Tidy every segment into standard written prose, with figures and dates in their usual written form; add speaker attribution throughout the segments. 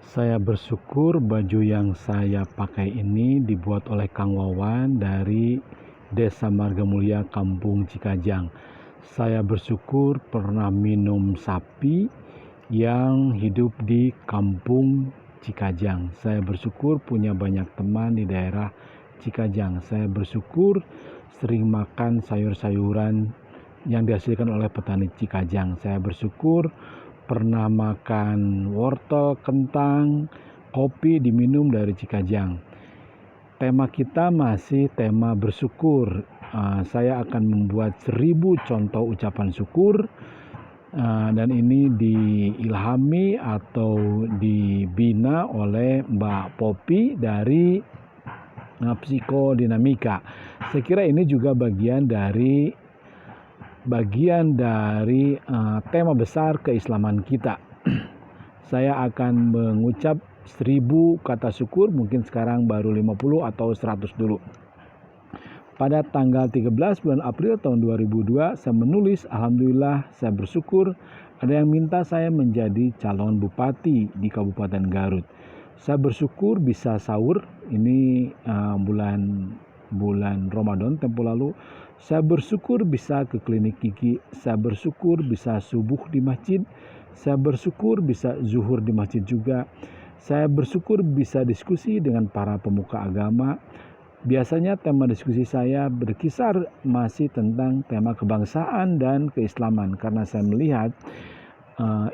Speaker 1: Saya bersyukur baju yang saya pakai ini dibuat oleh Kang Wawan dari Desa Margamulya, Kampung Cikajang. Saya bersyukur pernah minum sapi yang hidup di Kampung Cikajang. Saya bersyukur punya banyak teman di daerah Cikajang. Saya bersyukur sering makan sayur-sayuran yang dihasilkan oleh petani Cikajang. Saya bersyukur pernah makan wortel, kentang, kopi diminum dari Cikajang. Tema kita masih tema bersyukur. Saya akan membuat 1000 contoh ucapan syukur, dan ini diilhami atau dibina oleh Mbak Popi dari Psikodinamika. Saya kira ini juga bagian dari tema besar keislaman kita. Saya akan mengucap 1000 kata syukur, mungkin sekarang baru 50 atau 100 dulu. Pada tanggal 13 bulan April tahun 2002, saya menulis, Alhamdulillah saya bersyukur ada yang minta saya menjadi calon bupati di Kabupaten Garut. Saya bersyukur bisa sahur, ini bulan Ramadan tempo lalu. Saya bersyukur bisa ke klinik gigi, saya bersyukur bisa subuh di masjid, saya bersyukur bisa zuhur di masjid juga. Saya bersyukur bisa diskusi dengan para pemuka agama. Biasanya tema diskusi saya berkisar masih tentang tema kebangsaan dan keislaman, karena saya melihat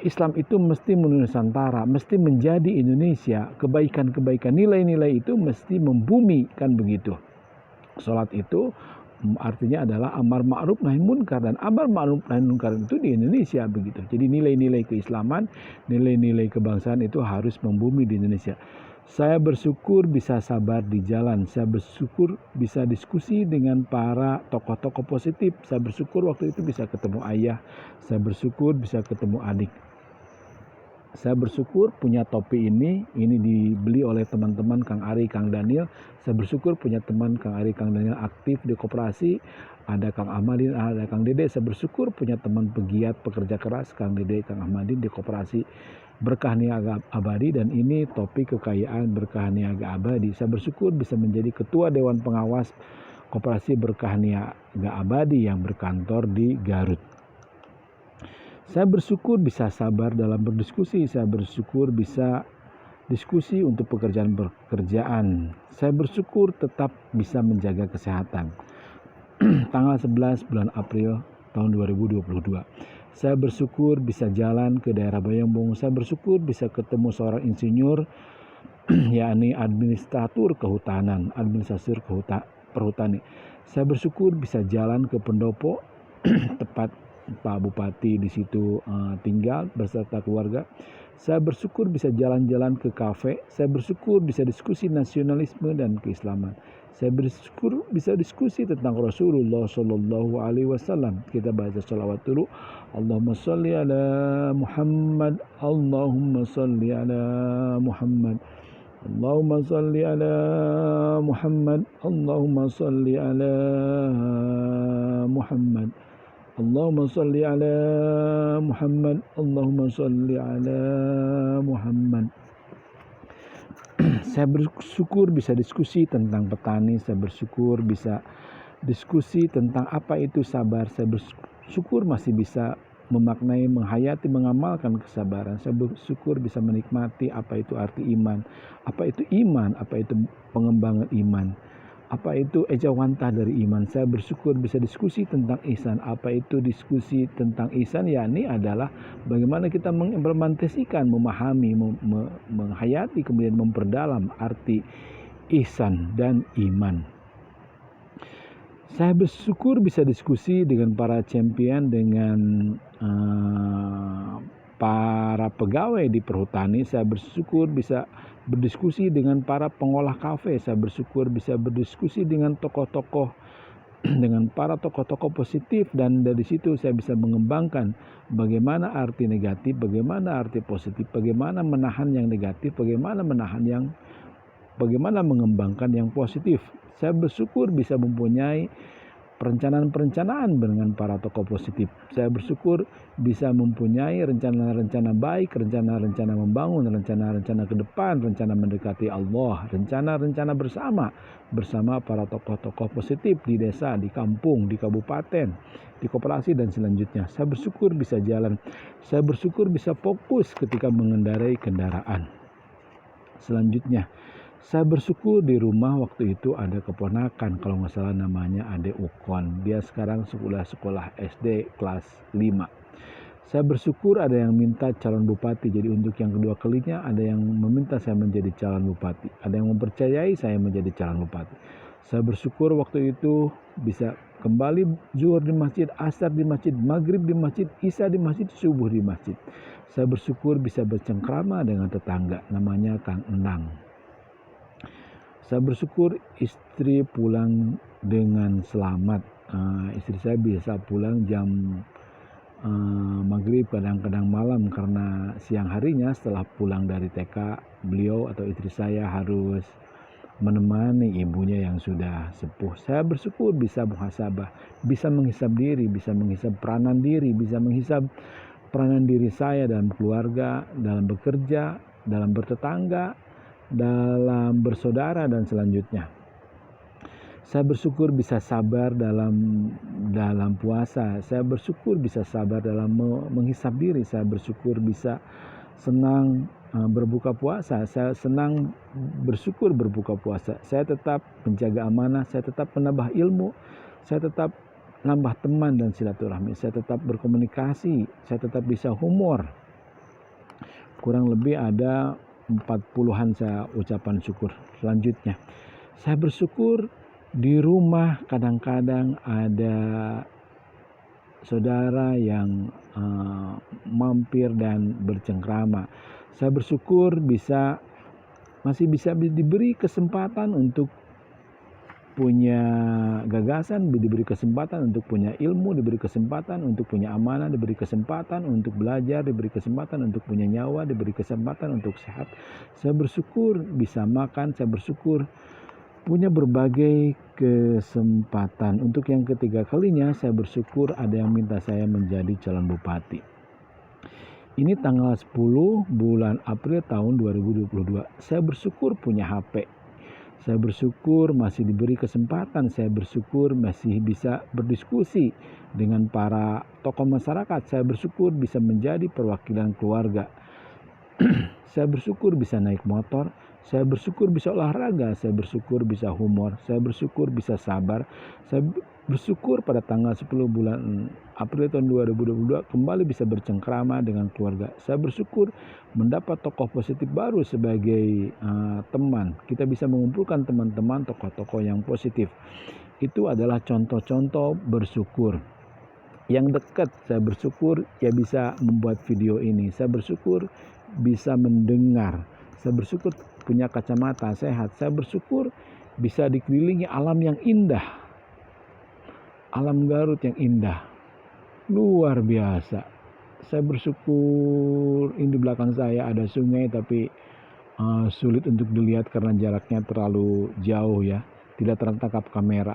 Speaker 1: Islam itu mesti menusantara, mesti menjadi Indonesia. Kebaikan-kebaikan, nilai-nilai itu mesti membumi, kan begitu. Salat itu artinya adalah amar ma'ruf nahi munkar, dan amar ma'ruf nahi munkar itu di Indonesia begitu. Jadi nilai-nilai keislaman, nilai-nilai kebangsaan itu harus membumi di Indonesia. Saya bersyukur bisa sabar di jalan. Saya bersyukur bisa diskusi dengan para tokoh-tokoh positif. Saya bersyukur waktu itu bisa ketemu ayah. Saya bersyukur bisa ketemu adik. Saya bersyukur punya topi ini dibeli oleh teman-teman Kang Ari, Kang Daniel. Saya bersyukur punya teman Kang Ari, Kang Daniel aktif di koperasi. Ada Kang Ahmadin, ada Kang Dede. Saya bersyukur punya teman pegiat pekerja keras Kang Dede, Kang Ahmadin di koperasi Berkah Niaga Abadi, dan ini topi kekayaan Berkah Niaga Abadi. Saya bersyukur bisa menjadi ketua Dewan Pengawas Koperasi Berkah Niaga Abadi yang berkantor di Garut. Saya bersyukur bisa sabar dalam berdiskusi. Saya bersyukur bisa diskusi untuk pekerjaan. Saya bersyukur tetap bisa menjaga kesehatan. Tanggal 11 bulan April tahun 2022. Saya bersyukur bisa jalan ke daerah Bayambong. Saya bersyukur bisa ketemu seorang insinyur yakni administratur kehutanan, perhutani. Saya bersyukur bisa jalan ke pendopo tepat Pak Bupati di situ tinggal beserta keluarga. Saya bersyukur bisa jalan-jalan ke kafe. Saya bersyukur bisa diskusi nasionalisme dan keislaman. Saya bersyukur bisa diskusi tentang Rasulullah Shallallahu Alaihi Wasallam. Kita baca sholawat dulu. Allahumma salli ala Muhammad. Allahumma salli ala Muhammad. Allahumma salli ala Muhammad. Allahumma salli ala Muhammad. Allahumma salli ala Muhammad. Allahumma salli ala Muhammad. Saya bersyukur bisa diskusi tentang petani. Saya bersyukur bisa diskusi tentang apa itu sabar. Saya bersyukur masih bisa memaknai, menghayati, mengamalkan kesabaran. Saya bersyukur bisa menikmati apa itu arti iman. Apa itu iman? Apa itu pengembangan iman? Apa itu ejawantah dari iman? Saya bersyukur bisa diskusi tentang ihsan. Apa itu diskusi tentang ihsan? Yakni adalah bagaimana kita mengimplementasikan, memahami, menghayati, kemudian memperdalam arti ihsan dan iman. Saya bersyukur bisa diskusi dengan para champion, dengan para pegawai di perhutani. Saya bersyukur bisa berdiskusi dengan para pengolah kafe. Saya bersyukur bisa berdiskusi dengan tokoh-tokoh, dengan para tokoh-tokoh positif, dan dari situ saya bisa mengembangkan bagaimana arti negatif, bagaimana arti positif, bagaimana menahan yang negatif, bagaimana mengembangkan yang positif. Saya bersyukur bisa mempunyai perencanaan-perencanaan dengan para tokoh positif. Saya bersyukur bisa mempunyai rencana-rencana baik, rencana-rencana membangun, rencana-rencana ke depan, rencana mendekati Allah, rencana-rencana bersama para tokoh-tokoh positif di desa, di kampung, di kabupaten, di koperasi dan selanjutnya. Saya bersyukur bisa jalan. Saya bersyukur bisa fokus ketika mengendarai kendaraan. Selanjutnya, saya bersyukur di rumah waktu itu ada keponakan, kalau nggak salah namanya Ade Ukon. Dia sekarang sekolah SD kelas 5. Saya bersyukur ada yang minta calon bupati. Jadi untuk yang kedua kalinya ada yang meminta saya menjadi calon bupati. Ada yang mempercayai saya menjadi calon bupati. Saya bersyukur waktu itu bisa kembali zuhur di masjid, asar di masjid, maghrib di masjid, isya di masjid, subuh di masjid. Saya bersyukur bisa bercengkrama dengan tetangga, namanya Kang Enang. Saya bersyukur istri pulang dengan selamat. Istri saya bisa pulang jam maghrib, kadang-kadang malam, karena siang harinya setelah pulang dari TK, beliau atau istri saya harus menemani ibunya yang sudah sepuh. Saya bersyukur bisa muhasabah, bisa menghisab diri, bisa menghisab peranan diri, bisa menghisab peranan diri saya dalam keluarga, dalam bekerja, dalam bertetangga, dalam bersaudara dan selanjutnya. Saya bersyukur bisa sabar dalam puasa. Saya bersyukur bisa sabar dalam menghisap diri. Saya bersyukur bisa senang berbuka puasa. Saya senang bersyukur berbuka puasa. Saya tetap menjaga amanah. Saya tetap menambah ilmu. Saya tetap nambah teman dan silaturahmi. Saya tetap berkomunikasi. Saya tetap bisa humor. Kurang lebih ada 40-an saya ucapan syukur. Selanjutnya, saya bersyukur di rumah kadang-kadang ada saudara yang mampir dan bercengkrama. Saya bersyukur masih bisa diberi kesempatan untuk punya gagasan, diberi kesempatan untuk punya ilmu, diberi kesempatan untuk punya amanah, diberi kesempatan untuk belajar, diberi kesempatan untuk punya nyawa, diberi kesempatan untuk sehat. Saya bersyukur bisa makan, saya bersyukur punya berbagai kesempatan. Untuk yang ketiga kalinya saya bersyukur ada yang minta saya menjadi calon bupati. Ini tanggal 10 bulan April tahun 2022. Saya bersyukur punya HP. Saya bersyukur masih diberi kesempatan. Saya bersyukur masih bisa berdiskusi dengan para tokoh masyarakat. Saya bersyukur bisa menjadi perwakilan keluarga. Saya bersyukur bisa naik motor. Saya bersyukur bisa olahraga. Saya bersyukur bisa humor. Saya bersyukur bisa sabar. Saya bersyukur pada tanggal 10 bulan April tahun 2022 kembali bisa bercengkrama dengan keluarga. Saya bersyukur mendapat tokoh positif baru sebagai teman. Kita bisa mengumpulkan teman-teman tokoh-tokoh yang positif. Itu adalah contoh-contoh bersyukur. Yang dekat, saya bersyukur ya bisa membuat video ini. Saya bersyukur bisa mendengar. Saya bersyukur punya kacamata sehat. Saya bersyukur bisa dikelilingi alam yang indah. Alam Garut yang indah. Luar biasa. Saya bersyukur ini di belakang saya ada sungai, tapi sulit untuk dilihat karena jaraknya terlalu jauh ya. Tidak tertangkap kamera.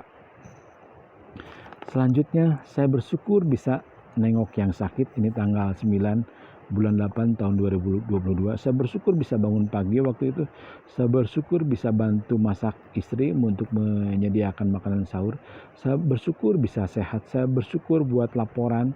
Speaker 1: Selanjutnya saya bersyukur bisa nengok yang sakit. Ini tanggal 9 bulan 8 tahun 2022. Saya bersyukur bisa bangun pagi waktu itu. Saya bersyukur bisa bantu masak istri untuk menyediakan makanan sahur. Saya bersyukur bisa sehat. Saya bersyukur buat laporan.